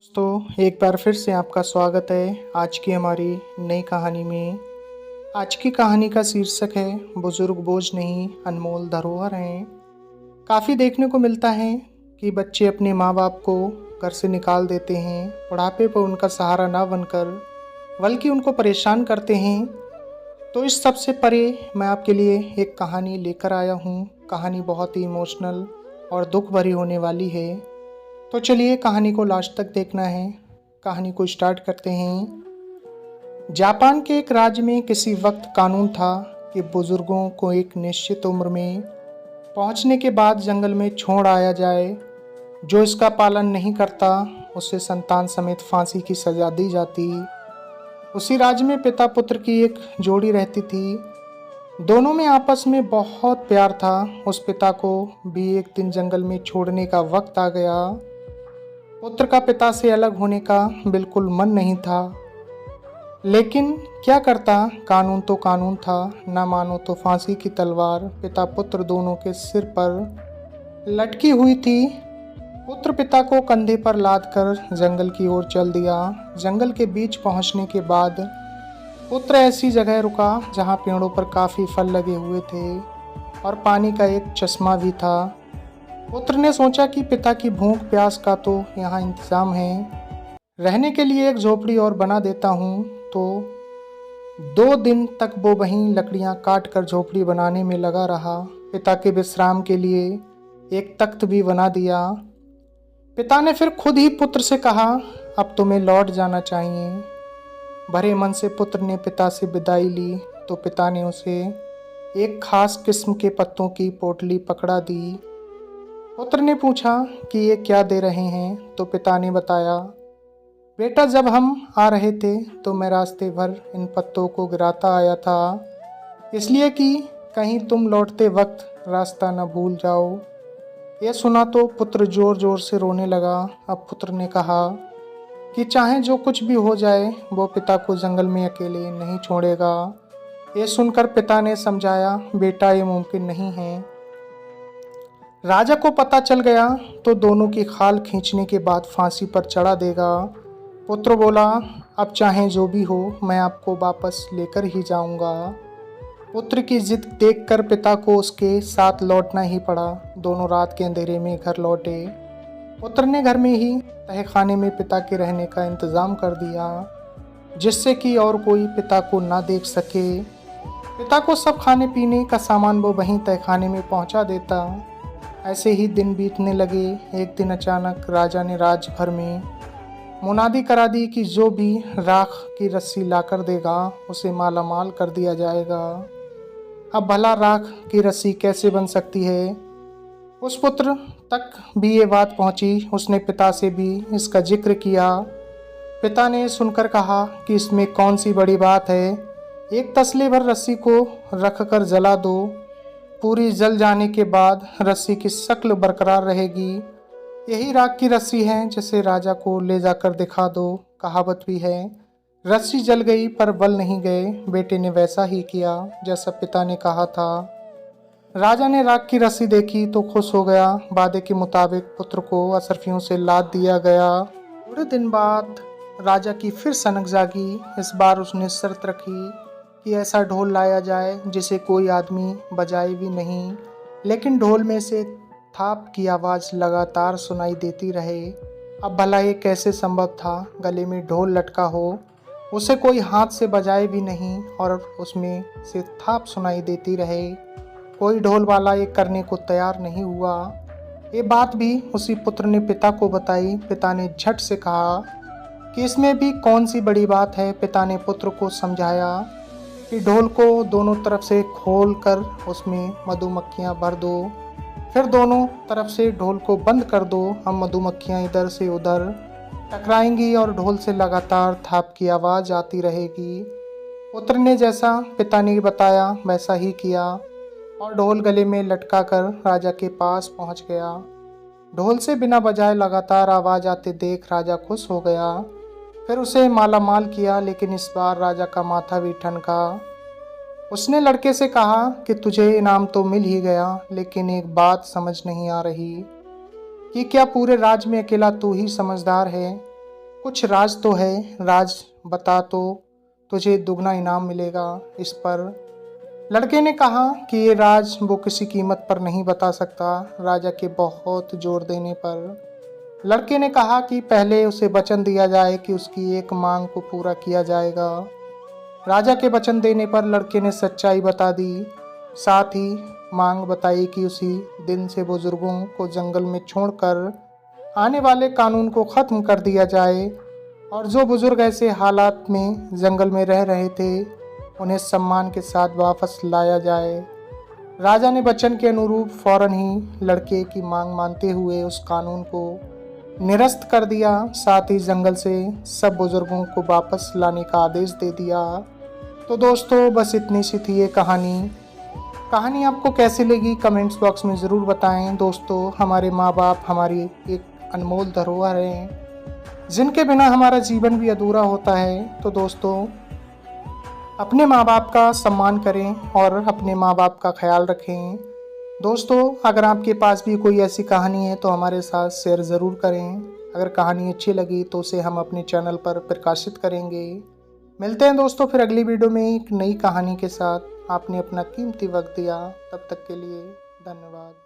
दोस्तों एक बार फिर से आपका स्वागत है आज की हमारी नई कहानी में। आज की कहानी का शीर्षक है बुजुर्ग बोझ नहीं अनमोल धरोहर हैं। काफ़ी देखने को मिलता है कि बच्चे अपने माँ बाप को घर से निकाल देते हैं, बुढ़ापे पर उनका सहारा ना बनकर बल्कि उनको परेशान करते हैं। तो इस सब से परे मैं आपके लिए एक कहानी लेकर आया हूँ। कहानी बहुत ही इमोशनल और दुख भरी होने वाली है। तो चलिए कहानी को लास्ट तक देखना है। कहानी को स्टार्ट करते हैं। जापान के एक राज्य में किसी वक्त कानून था कि बुजुर्गों को एक निश्चित उम्र में पहुंचने के बाद जंगल में छोड़ आया जाए। जो इसका पालन नहीं करता उसे संतान समेत फांसी की सजा दी जाती। उसी राज्य में पिता पुत्र की एक जोड़ी रहती थी। दोनों में आपस में बहुत प्यार था। उस पिता को भी एक दिन जंगल में छोड़ने का वक्त आ गया। पुत्र का पिता से अलग होने का बिल्कुल मन नहीं था, लेकिन क्या करता, कानून तो कानून था। न मानो तो फांसी की तलवार पिता पुत्र दोनों के सिर पर लटकी हुई थी। पुत्र पिता को कंधे पर लाद कर जंगल की ओर चल दिया। जंगल के बीच पहुंचने के बाद पुत्र ऐसी जगह रुका जहां पेड़ों पर काफ़ी फल लगे हुए थे और पानी का एक चश्मा भी था। पुत्र ने सोचा कि पिता की भूख प्यास का तो यहाँ इंतज़ाम है, रहने के लिए एक झोपड़ी और बना देता हूँ। तो 2 दिन तक वो वहीं लकड़ियाँ काट कर झोपड़ी बनाने में लगा रहा। पिता के विश्राम के लिए एक तख्त भी बना दिया। पिता ने फिर खुद ही पुत्र से कहा, अब तुम्हें लौट जाना चाहिए। भरे मन से पुत्र ने पिता से विदाई ली तो पिता ने उसे एक खास किस्म के पत्तों की पोटली पकड़ा दी। पुत्र ने पूछा कि ये क्या दे रहे हैं, तो पिता ने बताया, बेटा जब हम आ रहे थे तो मैं रास्ते भर इन पत्तों को गिराता आया था, इसलिए कि कहीं तुम लौटते वक्त रास्ता न भूल जाओ। ये सुना तो पुत्र ज़ोर ज़ोर से रोने लगा। अब पुत्र ने कहा कि चाहे जो कुछ भी हो जाए वो पिता को जंगल में अकेले नहीं छोड़ेगा। ये सुनकर पिता ने समझाया, बेटा ये मुमकिन नहीं है। राजा को पता चल गया तो दोनों की खाल खींचने के बाद फांसी पर चढ़ा देगा। पुत्र बोला, अब चाहे जो भी हो मैं आपको वापस लेकर ही जाऊंगा। पुत्र की जिद देखकर पिता को उसके साथ लौटना ही पड़ा। दोनों रात के अंधेरे में घर लौटे। पुत्र ने घर में ही तहखाने में पिता के रहने का इंतज़ाम कर दिया, जिससे कि और कोई पिता को ना देख सके। पिता को सब खाने पीने का सामान वो वहीं तहखाने में पहुंचा देता। ऐसे ही दिन बीतने लगे। एक दिन अचानक राजा ने राजभर में मुनादी करा दी कि जो भी राख की रस्सी लाकर देगा उसे माला माल कर दिया जाएगा। अब भला राख की रस्सी कैसे बन सकती है? उस पुत्र तक भी ये बात पहुंची। उसने पिता से भी इसका जिक्र किया। पिता ने सुनकर कहा कि इसमें कौन सी बड़ी बात है, एक तसले भर रस्सी को रख कर जला दो। पूरी जल जाने के बाद रस्सी की शक्ल बरकरार रहेगी। यही राख की रस्सी है, जिसे राजा को ले जाकर दिखा दो। कहावत भी है, रस्सी जल गई पर बल नहीं गए। बेटे ने वैसा ही किया जैसा पिता ने कहा था। राजा ने राख की रस्सी देखी तो खुश हो गया। वादे के मुताबिक पुत्र को अशर्फियों से लाद दिया गया। थोड़े दिन बाद राजा की फिर सनक जागी। इस बार उसने शर्त रखी कि ऐसा ढोल लाया जाए जिसे कोई आदमी बजाए भी नहीं, लेकिन ढोल में से थाप की आवाज़ लगातार सुनाई देती रहे। अब भला ये कैसे संभव था? गले में ढोल लटका हो, उसे कोई हाथ से बजाए भी नहीं और उसमें से थाप सुनाई देती रहे। कोई ढोल वाला ये करने को तैयार नहीं हुआ। ये बात भी उसी पुत्र ने पिता को बताई। पिता ने झट से कहा कि इसमें भी कौन सी बड़ी बात है। पिता ने पुत्र को समझाया कि ढोल को दोनों तरफ से खोल कर उसमें मधुमक्खियाँ भर दो, फिर दोनों तरफ से ढोल को बंद कर दो। हम मधुमक्खियाँ इधर से उधर टकराएंगी और ढोल से लगातार थाप की आवाज़ आती रहेगी। पुत्र ने जैसा पिता ने बताया वैसा ही किया और ढोल गले में लटका कर राजा के पास पहुंच गया। ढोल से बिना बजाए लगातार आवाज़ आते देख राजा खुश हो गया। फिर उसे माला माल किया, लेकिन इस बार राजा का माथा भी ठनका। उसने लड़के से कहा कि तुझे इनाम तो मिल ही गया, लेकिन एक बात समझ नहीं आ रही कि क्या पूरे राज्य में अकेला तू ही समझदार है? कुछ राज तो है, राज बता तो तुझे दुगना इनाम मिलेगा। इस पर लड़के ने कहा कि ये राज वो किसी कीमत पर नहीं बता सकता। राजा के बहुत जोर देने पर लड़के ने कहा कि पहले उसे वचन दिया जाए कि उसकी एक मांग को पूरा किया जाएगा। राजा के वचन देने पर लड़के ने सच्चाई बता दी, साथ ही मांग बताई कि उसी दिन से बुजुर्गों को जंगल में छोड़कर आने वाले कानून को ख़त्म कर दिया जाए और जो बुजुर्ग ऐसे हालात में जंगल में रह रहे थे उन्हें सम्मान के साथ वापस लाया जाए। राजा ने वचन के अनुरूप फौरन ही लड़के की मांग मानते हुए उस कानून को निरस्त कर दिया। साथ ही जंगल से सब बुजुर्गों को वापस लाने का आदेश दे दिया। तो दोस्तों बस इतनी सी थी ये कहानी आपको कैसी लगी कमेंट्स बॉक्स में ज़रूर बताएं। दोस्तों हमारे माँ बाप हमारी एक अनमोल धरोहर हैं जिनके बिना हमारा जीवन भी अधूरा होता है। तो दोस्तों अपने माँ बाप का सम्मान करें और अपने माँ बाप का ख्याल रखें। दोस्तों अगर आपके पास भी कोई ऐसी कहानी है तो हमारे साथ शेयर ज़रूर करें। अगर कहानी अच्छी लगी तो उसे हम अपने चैनल पर प्रकाशित करेंगे। मिलते हैं दोस्तों फिर अगली वीडियो में एक नई कहानी के साथ। आपने अपना कीमती वक्त दिया, तब तक के लिए धन्यवाद।